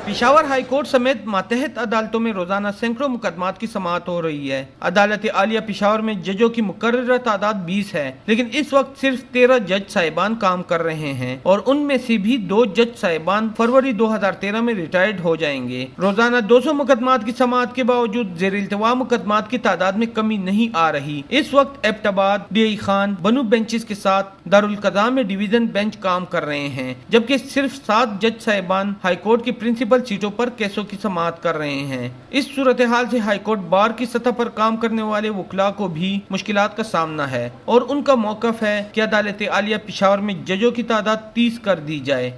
Peshawar high court समेत मातहत अदालतों में रोजाना सैकड़ों मुकदमात की समाअत हो रही है। अदालत आलिया पिशावर में जजों की मुकर्रर तादाद 20 है, लेकिन इस वक्त सिर्फ 13 जज साहिबान काम कर रहे हैं और उनमें से भी 2 जज साहिबान फरवरी 2013 में रिटायर्ड हो जाएंगे। रोजाना 200 मुकदमात की समाअत के बावजूद ज़ेर-इल्तिवा मुकदमात की तादाद में कमी नहीं आ रही। इस वक्त एबटाबाद, डीआई खान, बनू बेंचेस के साथ दारुल कज़ा में डिवीजन बेंच काम कर रहे हैं, जबकि सिर्फ 7 जज साहिबान हाईकोर्ट की प्रिंसिपल सीटों पर केसों की समाअत कर रहे हैं। इस सूरत हाल से हाईकोर्ट बार की सतह पर काम करने वाले वकला को भी मुश्किलात का सामना है और उनका मौक़िफ़ है कि अदालत आलिया पिशावर में जजों की तादाद 30 कर दी जाए।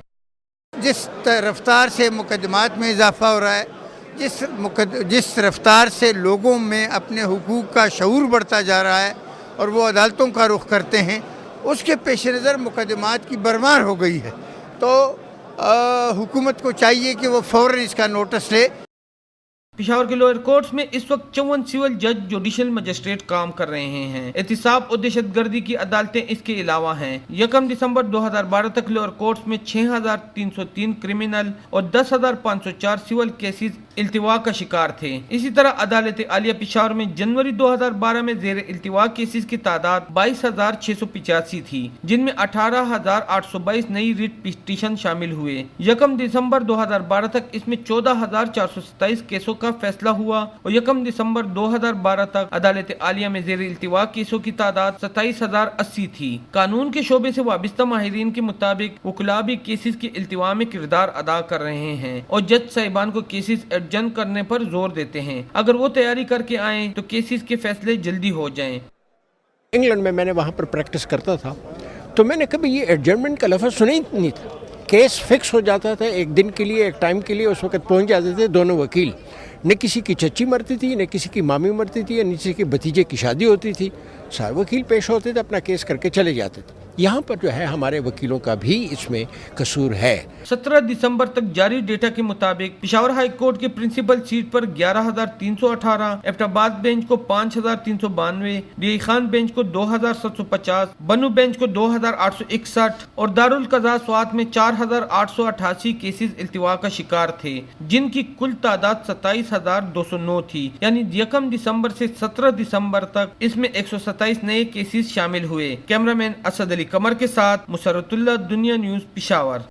जिस रफ्तार से मुकदमात में इजाफा हो रहा है, जिस रफ्तार से लोगों में अपने हुकूक का शऊर बढ़ता जा रहा है और वो अदालतों का रुख करते हैं, उसके पेश नज़र मुकदमात की भरमार हो गई है। तो हुकूमत को चाहिए कि वो फ़ौरन इसका नोटिस ले। पिशावर के लोअर कोर्ट्स में इस वक्त 54 सिविल जज जुडिशल मजिस्ट्रेट काम कर रहे हैं। एहतिसाब और दहशतगर्दी की अदालतें इसके अलावा हैं। 1 दिसंबर 2012 तक लोअर कोर्ट्स में 6303 क्रिमिनल और 10,504 सिविल केसेस इल्तिवा का शिकार थे। इसी तरह अदालत आलिया पिशावर में जनवरी 2012 में ज़ेर इल्तिवा केसेस की तादाद 22,685 थी, जिनमें 18,822 नई रिट पिटीशन शामिल हुए। 1 दिसंबर 2012 तक इसमें 14,427 केसों का फैसला हुआ और 1 दिसंबर 2012 तक अदालत आलिया में ज़ेर इल्तिवा केसों की तादाद 27,080 थी। कानून के शोबे से वाबिस्ता माहिरीन के मुताबिक वकला भी केसेस की इल्तिवा में किरदार अदा कर रहे हैं और जज साहिबान को केसेस एडजन करने पर जोर देते हैं। अगर वो तैयारी करके आए तो केसेस के फैसले जल्दी हो जाएं। इंग्लैंड में मैंने वहाँ पर प्रैक्टिस करता था, तो मैंने कभी ये एडजर्नमेंट का लफ्ज़ सुना ही नहीं था। केस फिक्स हो जाता था, एक दिन के लिए, एक टाइम के लिए उस वक्त पहुँच जाते थे दोनों वकील। न किसी की चच्ची मरती थी, न किसी की मामी मरती थी, या न किसी के भतीजे की शादी होती थी। सारे वकील पेश होते थे, अपना केस करके चले जाते थे। यहाँ पर जो है हमारे वकीलों का भी इसमें कसूर है। 17 दिसंबर तक जारी डेटा के मुताबिक पिशावर हाई कोर्ट के प्रिंसिपल सीट पर 11,318, एबटाबाद बेंच को 5,392, डीआई खान बेंच को 2,750, बनू बेंच को 2,861 और दारुल कज़ा स्वात में 4,888 केसेस इल्तिवा का शिकार थे, जिनकी कुल तादाद 27,209 थी। यानी 1 दिसंबर से 17 दिसंबर तक इसमें 127 नए केसेस शामिल हुए। कैमरामैन असद अली कमर के साथ मुसरतुल्लाह, दुनिया न्यूज़, पिशावर।